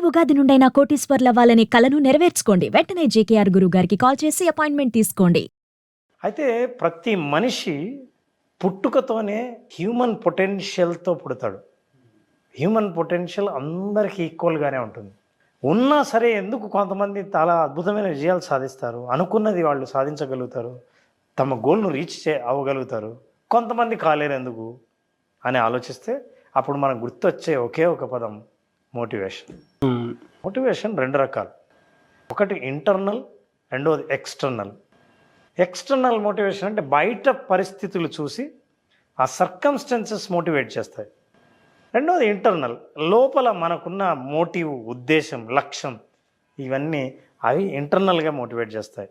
ఉగాది నుండైనా కోటీశ్వర్లవ్వాలనే కలను నెరవేర్చుకోండి. వెంటనే జేకేఆర్ గురువు గారికి కాల్ చేసి అపాయింట్మెంట్ తీసుకోండి. అయితే ప్రతి మనిషి పుట్టుకతోనే హ్యూమన్ పొటెన్షియల్తో పుడతాడు. హ్యూమన్ పొటెన్షియల్ అందరికీ ఈక్వల్గానే ఉంటుంది. ఉన్నా సరే ఎందుకు కొంతమంది చాలా అద్భుతమైన విజయాలు సాధిస్తారు, అనుకున్నది వాళ్ళు సాధించగలుగుతారు, తమ గోల్ను రీచ్ అవ్వగలుగుతారు, కొంతమంది కాలేరు ఎందుకు అని ఆలోచిస్తే అప్పుడు మనకు గుర్తొచ్చే ఒకే ఒక పదం మోటివేషన్. మోటివేషన్ రెండు రకాలు, ఒకటి ఇంటర్నల్, రెండవది ఎక్స్టర్నల్. ఎక్స్టర్నల్ మోటివేషన్ అంటే బయట పరిస్థితులు చూసి ఆ సర్కమ్స్టెన్సెస్ మోటివేట్ చేస్తాయి. రెండవది ఇంటర్నల్, లోపల మనకున్న మోటివ్, ఉద్దేశం, లక్ష్యం, ఇవన్నీ అవి ఇంటర్నల్గా మోటివేట్ చేస్తాయి.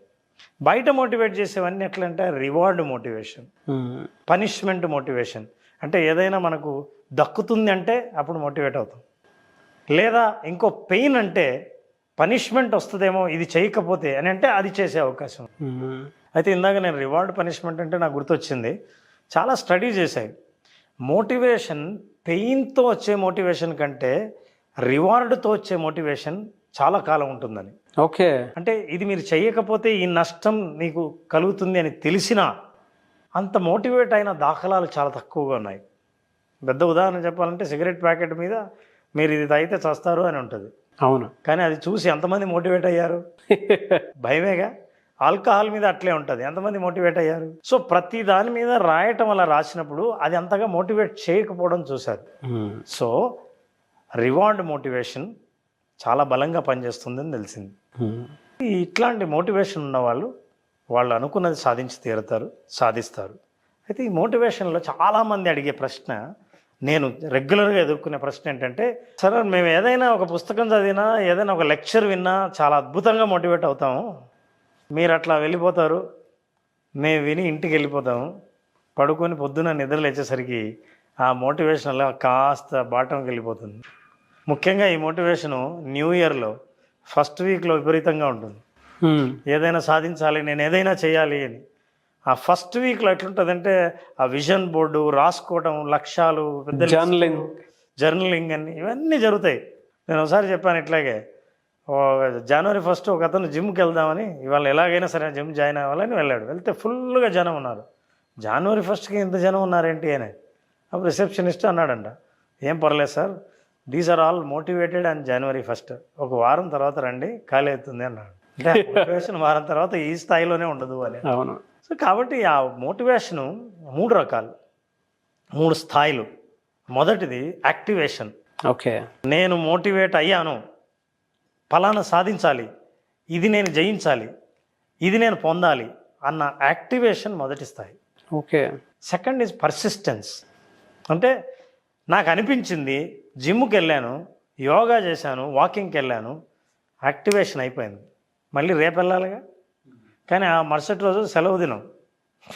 బయట మోటివేట్ చేసేవన్నీ ఎట్లంటే రివార్డ్ మోటివేషన్, పనిష్మెంట్ మోటివేషన్. అంటే ఏదైనా మనకు దక్కుతుంది అంటే అప్పుడు మోటివేట్ అవుతాం, లేదా ఇంకో పెయిన్ అంటే పనిష్మెంట్ వస్తుందేమో ఇది చేయకపోతే అని అంటే అది చేసే అవకాశం. అయితే ఇందాక నేను రివార్డ్ పనిష్మెంట్ అంటే నాకు గుర్తొచ్చింది, చాలా స్టడీ చేశాయి. మోటివేషన్ పెయిన్తో వచ్చే మోటివేషన్ కంటే రివార్డ్తో వచ్చే మోటివేషన్ చాలా కాలం ఉంటుందని. ఓకే, అంటే ఇది మీరు చేయకపోతే ఈ నష్టం మీకు కలుగుతుంది అని తెలిసినా అంత మోటివేట్ అయిన దాఖలాలు చాలా తక్కువగా ఉన్నాయి. పెద్ద ఉదాహరణ చెప్పాలంటే సిగరెట్ ప్యాకెట్ మీద మీరు ఇది తాగితే చస్తారు అని ఉంటుంది. అవును, కానీ అది చూసి ఎంతమంది మోటివేట్ అయ్యారు? భయమేగా. ఆల్కహాల్ మీద అట్లే ఉంటుంది, ఎంతమంది మోటివేట్ అయ్యారు? సో ప్రతి దాని మీద రాయటం అలా రాసినప్పుడు అది అంతగా మోటివేట్ చేయకపోవడం చూశారు. సో రివార్డ్ మోటివేషన్ చాలా బలంగా పనిచేస్తుందని తెలిసింది. ఇట్లాంటి మోటివేషన్ ఉన్న వాళ్ళు అనుకున్నది సాధించి తీరుతారు, సాధిస్తారు. అయితే ఈ మోటివేషన్లో చాలామంది అడిగే ప్రశ్న, నేను రెగ్యులర్గా ఎదుర్కొనే ప్రశ్న ఏంటంటే, సరే మేము ఏదైనా ఒక పుస్తకం చదివినా, ఏదైనా ఒక లెక్చర్ విన్నా చాలా అద్భుతంగా మోటివేట్ అవుతాము, మీరు అట్లా వెళ్ళిపోతారు, మేము విని ఇంటికి వెళ్ళిపోతాము, పడుకొని పొద్దున్న నిద్ర లేచేసరికి ఆ మోటివేషన్ అలా కాస్త బాటంకి వెళ్ళిపోతుంది. ముఖ్యంగా ఈ మోటివేషను న్యూ ఇయర్లో ఫస్ట్ వీక్లో విపరీతంగా ఉంటుంది. ఏదైనా సాధించాలి, నేను ఏదైనా చేయాలి అని. ఆ ఫస్ట్ వీక్లో ఎట్లుంటుందంటే ఆ విజన్ బోర్డు రాసుకోవడం, లక్ష్యాలు, పెద్ద జర్నలింగ్ అని ఇవన్నీ జరుగుతాయి. నేను ఒకసారి చెప్పాను ఇట్లాగే, జనవరి 1 ఒక అతను జిమ్కి వెళ్దామని, ఇవాళ ఎలాగైనా సరే జిమ్ జాయిన్ అవ్వాలని వెళ్ళాడు. వెళ్తే ఫుల్గా జనం ఉన్నారు. జనవరి 1కి ఇంత జనం ఉన్నారేంటి అని. అప్పుడు రిసెప్షనిస్ట్ అన్నాడంట, ఏం పర్లేదు sir, these are all motivated and జనవరి 1, ఒక వారం తర్వాత రండి ఖాళీ అవుతుంది అన్నాడు. అంటే మోటివేషన్ వారం తర్వాత ఈ స్థాయిలోనే ఉండదు అని. అవును. సో కాబట్టి ఆ మోటివేషను 3 రకాలు, 3 స్థాయిలు. మొదటిది యాక్టివేషన్. ఓకే, నేను మోటివేట్ అయ్యాను, ఫలానా సాధించాలి, ఇది నేను జయించాలి, ఇది నేను పొందాలి అన్న యాక్టివేషన్ మొదటి స్థాయి. ఓకే. Second is persistence. అంటే నాకు అనిపించింది, జిమ్కి వెళ్ళాను, యోగా చేశాను, వాకింగ్కి వెళ్ళాను, యాక్టివేషన్ అయిపోయింది, మళ్ళీ రేపు వెళ్ళాలిగా. కానీ ఆ మరుసటి రోజు సెలవు దినం,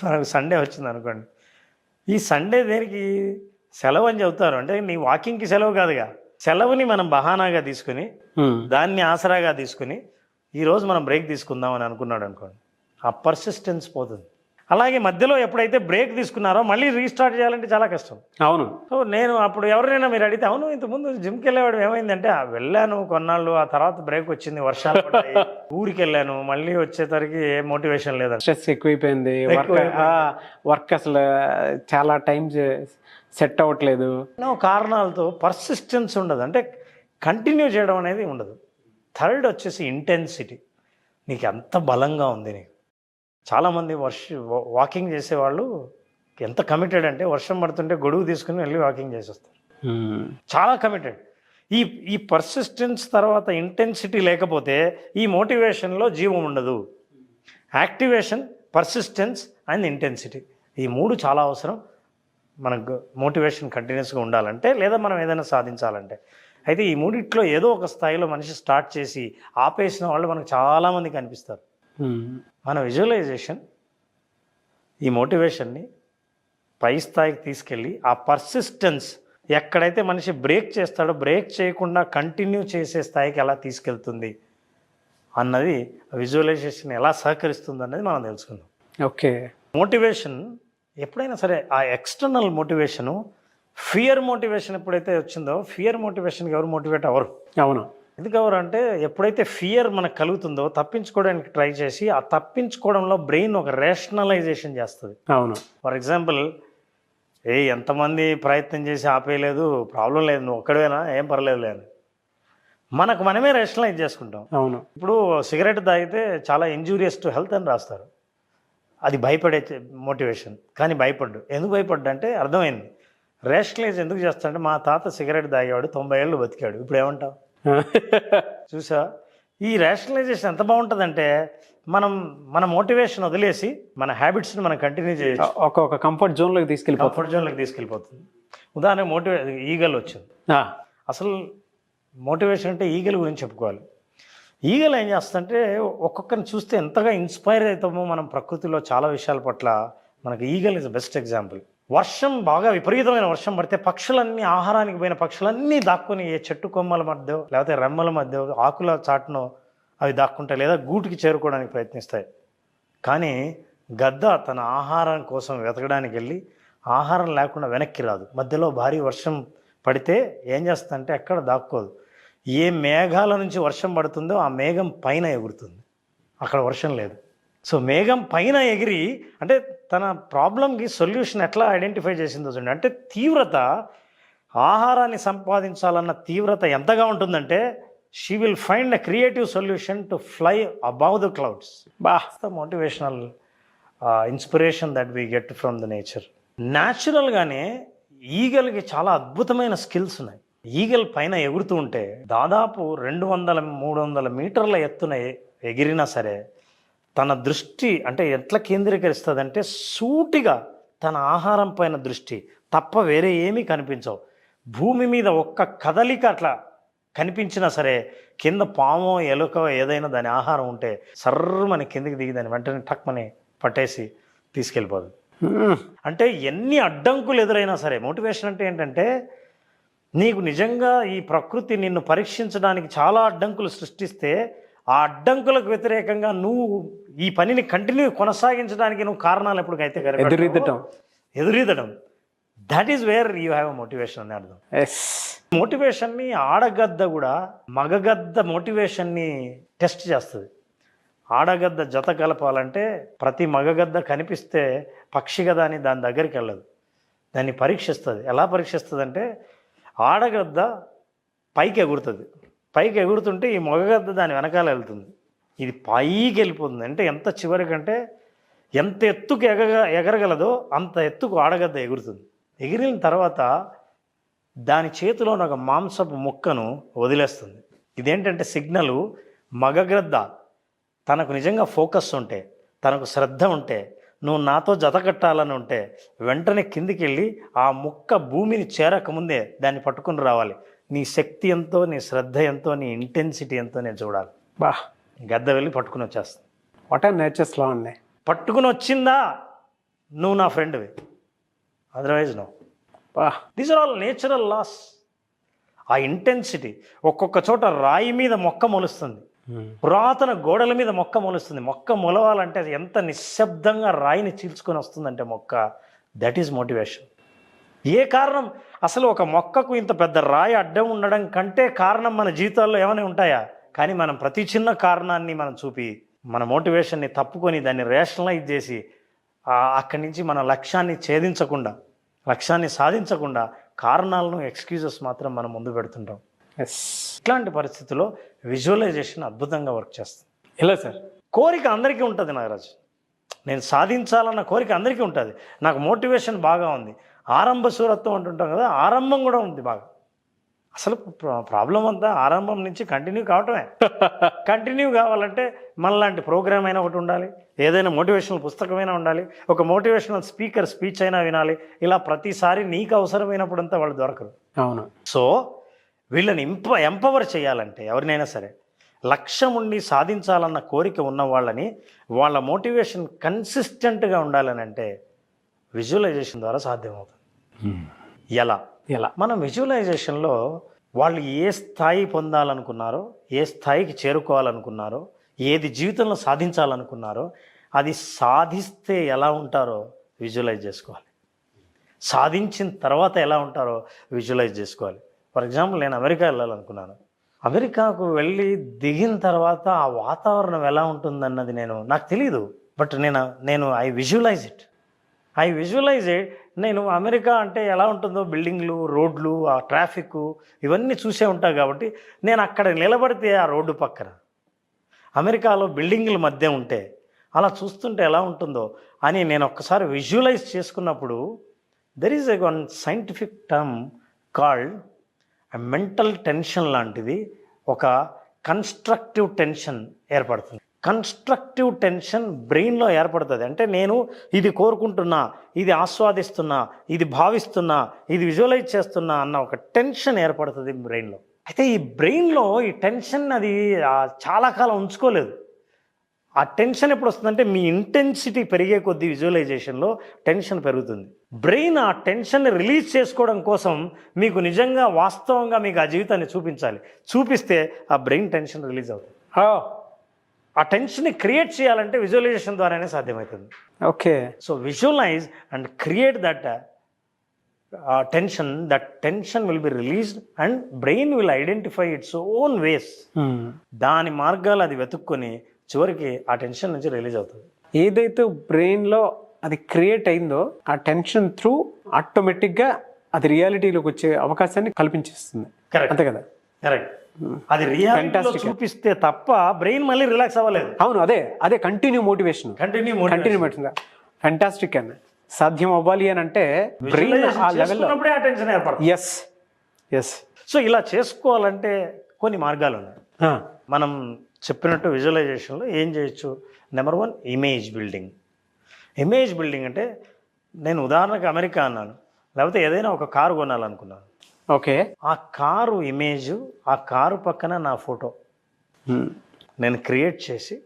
మనకు సండే వచ్చింది అనుకోండి. ఈ సండే దేనికి సెలవు అని చెబుతారు అంటే, నీ వాకింగ్కి సెలవు కాదుగా, సెలవుని మనం బహానాగా తీసుకుని, దాన్ని ఆసరాగా తీసుకుని ఈరోజు మనం బ్రేక్ తీసుకుందాం అని అనుకున్నాడు అనుకోండి, ఆ పర్సిస్టెన్స్ పోతుంది. అలాగే మధ్యలో ఎప్పుడైతే బ్రేక్ తీసుకున్నారో మళ్ళీ రీస్టార్ట్ చేయాలంటే చాలా కష్టం. అవును. సో నేను అప్పుడు ఎవరైనా మీరు అడిగితే, అవును ఇంతకుముందు జిమ్కి వెళ్ళేవాడు ఏమైందంటే, వెళ్ళాను కొన్నాళ్ళు, ఆ తర్వాత బ్రేక్ వచ్చింది, వర్షాలు పడ్డాయి, ఊరికి వెళ్ళాను, మళ్ళీ వచ్చేసరికి ఏ మోటివేషన్ లేదండి, స్ట్రెస్ ఎక్కువైపోయింది, వర్క్ అసలు చాలా టైం సెట్ అవ్వట్లేదు, ఎన్నో కారణాలతో పర్సిస్టెన్స్ ఉండదు, అంటే కంటిన్యూ చేయడం అనేది ఉండదు. థర్డ్ వచ్చేసి ఇంటెన్సిటీ. నీకు ఎంత బలంగా ఉంది నీకు. చాలామంది వాకింగ్ చేసేవాళ్ళు ఎంత కమిటెడ్ అంటే, వర్షం పడుతుంటే గొడుగు తీసుకుని వెళ్ళి వాకింగ్ చేసేస్తారు, చాలా కమిటెడ్. ఈ పర్సిస్టెన్స్ తర్వాత ఇంటెన్సిటీ లేకపోతే ఈ మోటివేషన్లో జీవం ఉండదు. యాక్టివేషన్, పర్సిస్టెన్స్ అండ్ ఇంటెన్సిటీ, ఈ 3 చాలా అవసరం మనకు మోటివేషన్ కంటిన్యూస్గా ఉండాలంటే, లేదా మనం ఏదైనా సాధించాలంటే. అయితే ఈ 3 ఏదో ఒక స్థాయిలో మనిషి స్టార్ట్ చేసి ఆపేసిన వాళ్ళు మనకు చాలామంది కనిపిస్తారు. మన విజువలైజేషన్ ఈ మోటివేషన్ని పై స్థాయికి తీసుకెళ్ళి, ఆ పర్సిస్టెన్స్ ఎక్కడైతే మనిషి బ్రేక్ చేస్తాడో బ్రేక్ చేయకుండా కంటిన్యూ చేసే స్థాయికి ఎలా తీసుకెళ్తుంది అన్నది విజువలైజేషన్ ఎలా సహకరిస్తుంది అన్నది మనం తెలుసుకుందాం. ఓకే. మోటివేషన్ ఎప్పుడైనా సరే, ఆ ఎక్స్టర్నల్ మోటివేషను, ఫియర్ మోటివేషన్ ఎప్పుడైతే వచ్చిందో, ఫియర్ మోటివేషన్కి ఎవరు మోటివేట్ అవ్వరు. అవును. ఎందుకు ఎవరు అంటే ఎప్పుడైతే ఫియర్ మనకు కలుగుతుందో తప్పించుకోవడానికి ట్రై చేసి ఆ తప్పించుకోవడంలో బ్రెయిన్ ఒక రేషనలైజేషన్ చేస్తుంది. అవును. ఫర్ ఎగ్జాంపుల్, ఎంతమంది ప్రయత్నం చేసి ఆపేయలేదు, ప్రాబ్లం లేదు, నువ్వు ఒక్కడేనా, ఏం పర్లేదు లేదు, మనకు మనమే రేషనలైజ్ చేసుకుంటాం. అవును. ఇప్పుడు సిగరెట్ తాగితే చాలా ఇంజూరియస్ టు హెల్త్ అని రాస్తారు, అది భయపడే మోటివేషన్. కానీ భయపడ్డు. ఎందుకు భయపడ్డా అంటే అర్థమైంది. రేషనలైజ్ ఎందుకు చేస్తాడంటే మా తాత సిగరెట్ తాగేవాడు 90 ఏళ్ళు బతికాడు, ఇప్పుడు ఏమంటావు? చూసా, ఈ రేషనలైజేషన్ ఎంత బాగుంటుందంటే మన మోటివేషన్ వదిలేసి మన హ్యాబిట్స్ని మనం కంటిన్యూ చేయొచ్చు. ఒక కంఫర్ట్ జోన్లోకి తీసుకెళ్ళిపోతుంది. ఉదాహరణకు ఈగల్ వచ్చింది. అసలు మోటివేషన్ అంటే ఈగల గురించి చెప్పుకోవాలి. ఈగలు ఏం చేస్తుందంటే ఒక్కొక్కరిని చూస్తే ఎంతగా ఇన్స్పైర్ అవుతామో మనం ప్రకృతిలో చాలా విషయాల పట్ల. మనకి ఈగల్ ఇస్ బెస్ట్ ఎగ్జాంపుల్. వర్షం బాగా విపరీతమైన వర్షం పడితే పక్షులన్నీ, ఆహారానికి పోయిన పక్షులన్నీ దాక్కుని ఏ చెట్టు కొమ్మల మధ్య లేకపోతే రెమ్మల మధ్య ఆకుల చాటునో అవి దాక్కుంటాయి, లేదా గూటికి చేరుకోవడానికి ప్రయత్నిస్తాయి. కానీ గద్ద తన ఆహారం కోసం వెతకడానికి వెళ్ళి ఆహారం లేకుండా వెనక్కి రాదు. మధ్యలో భారీ వర్షం పడితే ఏం చేస్తుందంటే ఎక్కడ దాక్కోదు. ఏ మేఘాల నుంచి వర్షం పడుతుందో ఆ మేఘం పైన ఎగురుతుంది, అక్కడ వర్షం లేదు. సో మేఘం పైన ఎగిరి, అంటే తన ప్రాబ్లంకి సొల్యూషన్ ఎట్లా ఐడెంటిఫై చేసిందో చూడండి. అంటే తీవ్రత, ఆహారాన్ని సంపాదించాలన్న తీవ్రత ఎంతగా ఉంటుందంటే she will find a creative solution to fly above the clouds. The motivational inspiration that we get from the nature. న్యాచురల్గానే ఈగల్కి చాలా అద్భుతమైన స్కిల్స్ ఉన్నాయి. ఈగల్ పైన ఎగురుతూ ఉంటే దాదాపు 200-300 మీటర్ల ఎత్తున ఎగిరినా సరే తన దృష్టి అంటే ఎట్లా కేంద్రీకరిస్తుందంటే సూటిగా తన ఆహారం పైన దృష్టి తప్ప వేరే ఏమీ కనిపించవు. భూమి మీద ఒక్క కదలిక అట్లా కనిపించినా సరే కింద పామో ఎలుక ఏదైనా దాని ఆహారం ఉంటే సర్రమని కిందికి దిగి దాన్ని వెంటనే టక్మని పట్టేసి తీసుకెళ్ళిపోదు. అంటే ఎన్ని అడ్డంకులు ఎదురైనా సరే, మోటివేషన్ అంటే ఏంటంటే నీకు నిజంగా ఈ ప్రకృతి నిన్ను పరీక్షించడానికి చాలా అడ్డంకులు సృష్టిస్తే ఆ అడ్డంకులకు వ్యతిరేకంగా నువ్వు ఈ పనిని కంటిన్యూ కొనసాగించడానికి నువ్వు కారణాలు ఎప్పటికైతే ఎదురీదడం, that is where you have motivation అని అర్థం. మోటివేషన్ని ఆడగద్ద కూడా మగగద్ద మోటివేషన్ని టెస్ట్ చేస్తుంది. ఆడగద్ద జత కలపాలంటే ప్రతి మగగద్ద కనిపిస్తే పక్షి కదా అని దాని దగ్గరికి వెళ్ళదు, దాన్ని పరీక్షిస్తుంది. ఎలా పరీక్షిస్తుంది అంటే ఆడగద్ద పైకి ఎగురుతుంది, పైకి ఎగురుతుంటే ఈ మగగద్ద దాని వెనకాల వెళ్తుంది, ఇది పైకి వెళ్ళిపోతుంది. అంటే ఎంత చివరికంటే ఎంత ఎత్తుకు ఎగరగలదో అంత ఎత్తుకు ఆడగద్ద ఎగురుతుంది. ఎగిరిన తర్వాత దాని చేతిలో ఒక మాంసపు ముక్కను వదిలేస్తుంది. ఇదేంటంటే సిగ్నలు, మగగద్ద తనకు నిజంగా ఫోకస్ ఉంటే, తనకు శ్రద్ధ ఉంటే, నువ్వు నాతో జత కట్టాలని ఉంటే వెంటనే కిందికి వెళ్ళి ఆ ముక్క భూమిని చేరకముందే దాన్ని పట్టుకుని రావాలి. నీ శక్తి ఎంతో, నీ శ్రద్ధ ఎంతో, నీ ఇంటెన్సిటీ ఎంతో నేను చూడాలి. గద్ద వెళ్ళి పట్టుకుని వచ్చేస్తుంది. వాట్ ఆర్ నేచర్స్ లా ఉంది. పట్టుకుని వచ్చిందా నువ్వు నా ఫ్రెండ్వి, otherwise no. These are all natural laws. ఆ ఇంటెన్సిటీ, ఒక్కొక్క చోట రాయి మీద మొక్క మొలుస్తుంది, పురాతన గోడల మీద మొక్క మొలుస్తుంది. మొక్క మొలవాలంటే ఎంత నిశ్శబ్దంగా రాయిని చీల్చుకొని వస్తుందంటే మొక్క, దట్ ఈజ్ మోటివేషన్. ఏ కారణం, అసలు ఒక మొక్కకు ఇంత పెద్ద రాయి అడ్డం ఉండడం కంటే కారణం మన జీవితాల్లో ఏమైనా ఉంటాయా? కానీ మనం ప్రతి చిన్న కారణాన్ని మనం చూపి మన మోటివేషన్ని తప్పుకొని దాన్ని రేషనలైజ్ చేసి అక్కడి నుంచి మన లక్ష్యాన్ని ఛేదించకుండా, లక్ష్యాన్ని సాధించకుండా కారణాలను, ఎక్స్క్యూజెస్ మాత్రం మనం ముందు పెడుతుంటాం. ఇట్లాంటి పరిస్థితుల్లో విజువలైజేషన్ అద్భుతంగా వర్క్ చేస్తుంది. ఎలా సార్? కోరిక అందరికీ ఉంటుంది నాగరాజు, నేను సాధించాలన్న కోరిక అందరికీ ఉంటుంది. నాకు మోటివేషన్ బాగా ఉంది, ఆరంభ శూరత్వం అంటుంటాం కదా, ఆరంభం కూడా ఉంది బాగా. అసలు ప్రాబ్లం అంతా ఆరంభం నుంచి కంటిన్యూ కావటమే. కంటిన్యూ కావాలంటే మనలాంటి ప్రోగ్రామ్ అయినా ఒకటి ఉండాలి, ఏదైనా మోటివేషనల్ పుస్తకమైనా ఉండాలి, ఒక మోటివేషనల్ స్పీకర్ స్పీచ్ అయినా వినాలి. ఇలా ప్రతిసారి నీకు అవసరమైనప్పుడంతా వాళ్ళు దొరకరు. అవును. సో వీళ్ళని ఎంపవర్ చేయాలంటే ఎవరినైనా సరే లక్ష్యం ఉండి సాధించాలన్న కోరిక ఉన్న వాళ్ళని, వాళ్ళ మోటివేషన్ కన్సిస్టెంట్గా ఉండాలని అంటే విజువలైజేషన్ ద్వారా సాధ్యమవుతుంది. ఎలా మనం విజువలైజేషన్లో వాళ్ళు ఏ స్థాయి పొందాలనుకున్నారో, ఏ స్థాయికి చేరుకోవాలనుకున్నారో, ఏది జీవితంలో సాధించాలనుకున్నారో అది సాధిస్తే ఎలా ఉంటారో విజువలైజ్ చేసుకోవాలి. సాధించిన తర్వాత ఎలా ఉంటారో విజువలైజ్ చేసుకోవాలి. ఫర్ ఎగ్జాంపుల్, నేను అమెరికా వెళ్ళాలనుకున్నాను. అమెరికాకు వెళ్ళి దిగిన తర్వాత ఆ వాతావరణం ఎలా ఉంటుందన్నది నాకు తెలియదు. బట్ నేను ఐ విజువలైజ్ ఇట్. నేను అమెరికా అంటే ఎలా ఉంటుందో, బిల్డింగ్లు, రోడ్లు, ఆ ట్రాఫిక్ ఇవన్నీ చూసే ఉంటా కాబట్టి నేను అక్కడ నిలబడితే ఆ రోడ్డు పక్కన అమెరికాలో బిల్డింగ్ల మధ్య ఉంటే అలా చూస్తుంటే ఎలా ఉంటుందో అని నేను ఒక్కసారి విజువలైజ్ చేసుకున్నప్పుడు there is a one scientific term called mental tension లాంటిది, ఒక కన్స్ట్రక్టివ్ టెన్షన్ ఏర్పడుతుంది. కన్స్ట్రక్టివ్ టెన్షన్ బ్రెయిన్లో ఏర్పడుతుంది. అంటే నేను ఇది కోరుకుంటున్నా, ఇది ఆస్వాదిస్తున్నా, ఇది భావిస్తున్నా, ఇది విజువలైజ్ చేస్తున్నా అన్న ఒక టెన్షన్ ఏర్పడుతుంది బ్రెయిన్లో. అయితే ఈ బ్రెయిన్లో ఈ టెన్షన్ అది చాలా కాలం ఉంచుకోలేదు. ఆ టెన్షన్ ఎప్పుడు వస్తుందంటే మీ ఇంటెన్సిటీ పెరిగే కొద్దీ విజువలైజేషన్లో టెన్షన్ పెరుగుతుంది. బ్రెయిన్ ఆ టెన్షన్ని రిలీజ్ చేసుకోవడం కోసం మీకు నిజంగా వాస్తవంగా మీకు ఆ జీవితాన్ని చూపించాలి. చూపిస్తే ఆ బ్రెయిన్ టెన్షన్ రిలీజ్ అవుతుంది. ఆ టెన్షన్ని క్రియేట్ చేయాలంటే విజువలైజేషన్ ద్వారానే సాధ్యమవుతుంది. Okay. So visualise and create that tension. That tension will be released and brain will identify its own ways. దాని మార్గాలు అది వెతుక్కొని చివరికి ఆ టెన్షన్ నుంచి రిలీజ్ అవుతుంది. ఏదైతే బ్రెయిన్లో అది క్రియేట్ అయిందో ఆ టెన్షన్ త్రూ ఆటోమేటిక్గా అది రియాలిటీలోకి వచ్చే అవకాశాన్ని కల్పించేస్తుంది. కరెక్ట్, అంతే కదా? కరెక్ట్. అది రియాలిటీలో చూపిస్తే తప్ప బ్రెయిన్ మళ్ళీ రిలాక్స్ అవ్వలేదు. అవును, అదే కంటిన్యూ మోటివేషన్. ఫ్యాంటాస్టిక్ అని సాధ్యం అవ్వాలి అని అంటే బ్రెయిన్ ఆ లెవెల్లో ఆ టెన్షన్ ఏర్పడుతుంది. ఎస్. సో ఇలా చేసుకోవాలంటే కొన్ని మార్గాలు ఉన్నాయి. మనం చెప్పినట్టు విజువలైజేషన్లో ఏం చేయొచ్చు? Number 1, image building. Image building అంటే నేను ఉదాహరణకు అమెరికా అన్నాను, లేకపోతే ఏదైనా ఒక కారు కొనాలనుకున్నాను. ఓకే. ఆ కారు ఇమేజ్, ఆ కారు పక్కన నా ఫోటో నేను క్రియేట్ చేసి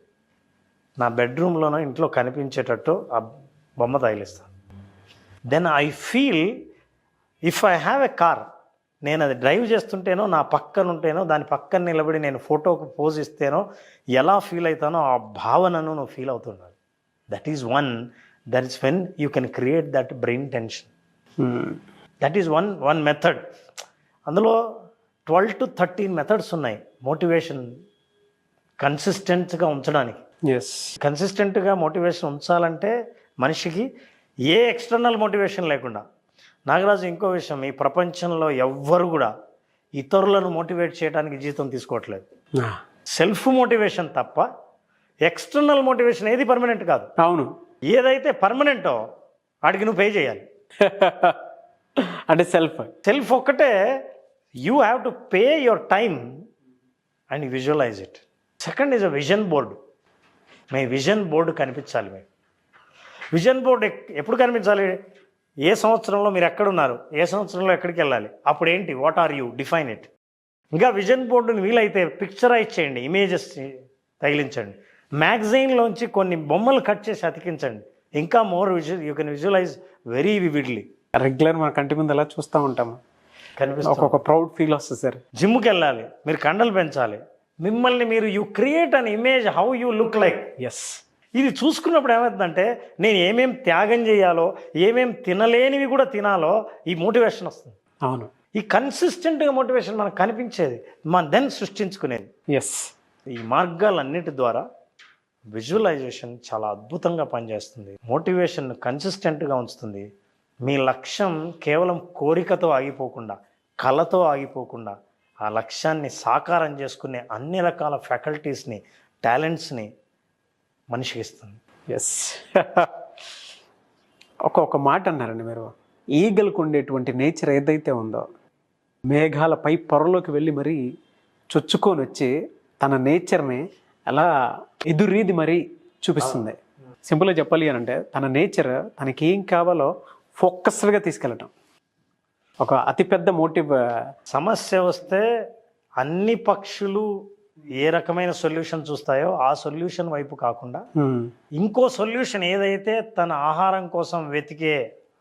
నా బెడ్రూమ్లోనో ఇంట్లో కనిపించేటట్టు ఆ బొమ్మ తగిలిస్తాను. Then I feel if I have a car, నేను అది డ్రైవ్ చేస్తుంటేనో, నా పక్కన ఉంటేనో, దాని పక్కన నిలబడి నేను ఫోటోకు పోజ్ ఇస్తేనో ఎలా ఫీల్ అవుతానో ఆ భావనను నువ్వు ఫీల్ అవుతున్నాను. That is when you can create that brain tension. That is one method. అందులో 12 to 13 మెథడ్స్ ఉన్నాయి మోటివేషన్ కన్సిస్టెంట్గా ఉంచడానికి. కన్సిస్టెంట్గా మోటివేషన్ ఉంచాలంటే మనిషికి ఏ ఎక్స్టర్నల్ మోటివేషన్ లేకుండా. నాగరాజు, ఇంకో విషయం, ఈ ప్రపంచంలో ఎవ్వరు కూడా ఇతరులను మోటివేట్ చేయడానికి జీతం తీసుకోవట్లేదు. సెల్ఫ్ మోటివేషన్ తప్ప ఎక్స్టర్నల్ మోటివేషన్ ఏది పర్మనెంట్ కాదు. అవును. ఏదైతే పర్మనెంటో వాడికి నువ్వు పే చేయాలి. అంటే సెల్ఫ్ ఒక్కటే. You have to pay your time and visualise it. Second is a vision board. మీ విజన్ బోర్డు కనిపించాలి. మీకు విజన్ బోర్డు ఎప్పుడు కనిపించాలి? ఏ సంవత్సరంలో మీరు ఎక్కడున్నారు, ఏ సంవత్సరంలో ఎక్కడికి వెళ్ళాలి, అప్పుడు ఏంటి, what are you, define it. ఇంకా విజన్ బోర్డుని వీలైతే పిక్చరైజ్ చేయండి, ఇమేజెస్ తగిలించండి, మ్యాగజైన్లోంచి కొన్ని బొమ్మలు కట్ చేసి అతికించండి. ఇంకా more you can visualise very vividly. Regular మన కంటి ముందు ఎలా చూస్తూ ఉంటాము, కనిపిస్తుంది. ఒక ప్రౌడ్ ఫీల్ వస్తుంది సార్. జిమ్కి వెళ్ళాలి, మీరు కండలు పెంచాలి, మిమ్మల్ని మీరు you create an image how you look like. ఇది చూసుకున్నప్పుడు ఏమవుతుందంటే నేను ఏమేం త్యాగం చేయాలో, ఏమేం తినలేనివి కూడా తినాలో ఈ మోటివేషన్ వస్తుంది. అవును. ఈ కన్సిస్టెంట్గా మోటివేషన్ మనకు కనిపించేది, మన దెన్ సృష్టించుకునేది. ఈ మార్గాలన్నిటి ద్వారా విజువలైజేషన్ చాలా అద్భుతంగా పనిచేస్తుంది. మోటివేషన్ కన్సిస్టెంట్గా ఉంచుతుంది. మీ లక్ష్యం కేవలం కోరికతో ఆగిపోకుండా, కళతో ఆగిపోకుండా, ఆ లక్ష్యాన్ని సాకారం చేసుకునే అన్ని రకాల ఫ్యాకల్టీస్ని, టాలెంట్స్ని మనిషికి ఇస్తుంది. ఒక మాట అన్నారండి మీరు, ఈగలకు ఉండేటువంటి నేచర్ ఏదైతే ఉందో మేఘాల పై పొరలోకి వెళ్ళి మరీ చొచ్చుకొని వచ్చి తన నేచర్ని అలా ఎదురీది మరీ చూపిస్తుంది. సింపుల్గా చెప్పాలి అని అంటే తన నేచర్ తనకి ఏం కావాలో ఫోకస్డ్గా తీసుకెళ్ళటం ఒక అతిపెద్ద మోటివ్. సమస్య వస్తే అన్ని పక్షులు ఏ రకమైన సొల్యూషన్ చూస్తాయో ఆ సొల్యూషన్ వైపు కాకుండా ఇంకో సొల్యూషన్ ఏదైతే తన ఆహారం కోసం వెతికే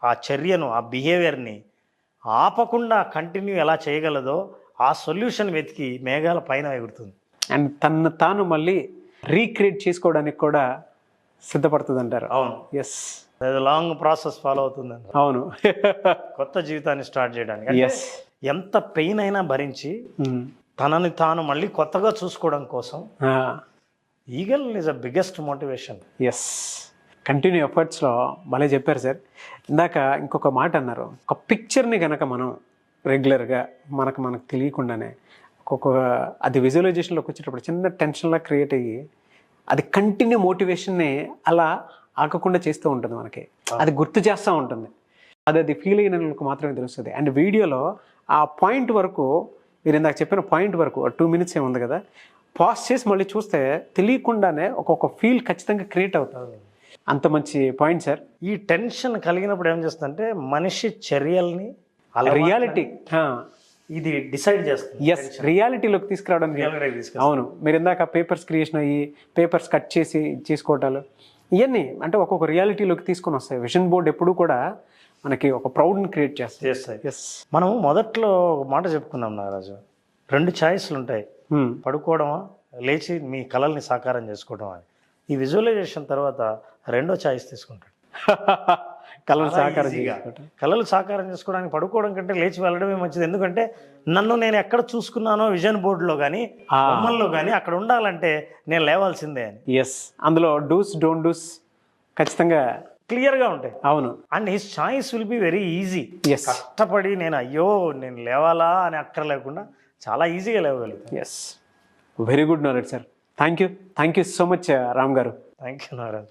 ఆ చర్యను, ఆ బిహేవియర్ని ఆపకుండా కంటిన్యూ ఎలా చేయగలదో ఆ సొల్యూషన్ వెతికి మేఘాల పైన ఎగురుతుంది. అండ్ తను తాను మళ్ళీ రీక్రియేట్ చేసుకోవడానికి కూడా సిద్ధపడుతుంది అంటారు. అవును. లాంగ్ ప్రాసెస్ ఫాలో అవుతుంది. అవును. కొత్త జీవితాన్ని స్టార్ట్ చేయడానికి ఎంత పెయిన్ అయినా భరించి తనని తాను మళ్ళీ కొత్తగా చూసుకోవడం కోసం eagle is a biggest motivation. Yes, continue ఎఫర్ట్స్లో భలే చెప్పారు సార్. ఇందాక ఇంకొక మాట అన్నారు, ఒక పిక్చర్ని కనుక మనం రెగ్యులర్గా మనకు తెలియకుండానే ఒక్కొక్క అది విజువలైజేషన్లోకి వచ్చేటప్పుడు చిన్న టెన్షన్లా క్రియేట్ అయ్యి అది కంటిన్యూ మోటివేషన్ని అలా ఆగకుండా చేస్తూ ఉంటుంది, మనకి అది గుర్తు చేస్తూ ఉంటుంది. అది ఫీల్ అయిన వాళ్ళకి మాత్రమే తెలుస్తుంది. అండ్ వీడియోలో ఆ పాయింట్ వరకు, మీరు ఇందాక చెప్పిన పాయింట్ వరకు 2 minutes ఉంది కదా, పాజ్ చేసి మళ్ళీ చూస్తే తెలియకుండానే ఒక్కొక్క ఫీల్ ఖచ్చితంగా క్రియేట్ అవుతుంది. అంత మంచి పాయింట్ సార్. ఈ టెన్షన్ కలిగినప్పుడు ఏం చేస్తుందంటే మనిషి చర్యల్ని రియాలిటీ ఇది డిసైడ్ చేస్తుంది. ఎస్, రియాలిటీలోకి తీసుకురావడానికి. అవును, మీరు ఇందాక పేపర్స్ క్రియేషన్ అయ్యి పేపర్స్ కట్ చేసి చేసుకోవటాలు ఇవన్నీ అంటే ఒక్కొక్క రియాలిటీలోకి తీసుకొని వస్తాయి. విజన్ బోర్డ్ ఎప్పుడు కూడా మనకి ఒక ప్రౌడ్ని క్రియేట్ చేస్తాయి. ఎస్, మనం మొదట్లో ఒక మాట చెప్పుకున్నాం నాగరాజు, 2 ఛాయిస్లు ఉంటాయి, పడుకోవడమా లేచి మీ కళల్ని సాకారం చేసుకోవడం అని. ఈ విజువలైజేషన్ తర్వాత 2వ ఛాయిస్ తీసుకుంటాడు, కళలు సాకారం చేసుకోవడానికి పడుకోవడం కంటే లేచి వెళ్ళడమే మంచిది. ఎందుకంటే నన్ను నేను ఎక్కడ చూసుకున్నానో విజన్ బోర్డులో కానీ బొమ్మల్లో కానీ అక్కడ ఉండాలంటే నేను లేవాల్సిందే అని. ఎస్, అందులో డూస్ డోంట్ డూస్ ఖచ్చితంగా క్లియర్గా ఉంటాయి. అవును, and his choice will be very easy. Yes, కష్టపడి నేను లేవాలా అని అక్కర లేకుండా చాలా ఈజీగా లేవగలుగుతాను. Yes, very good knowledge sir. Thank you so much Ram garu. Thank you Naraj.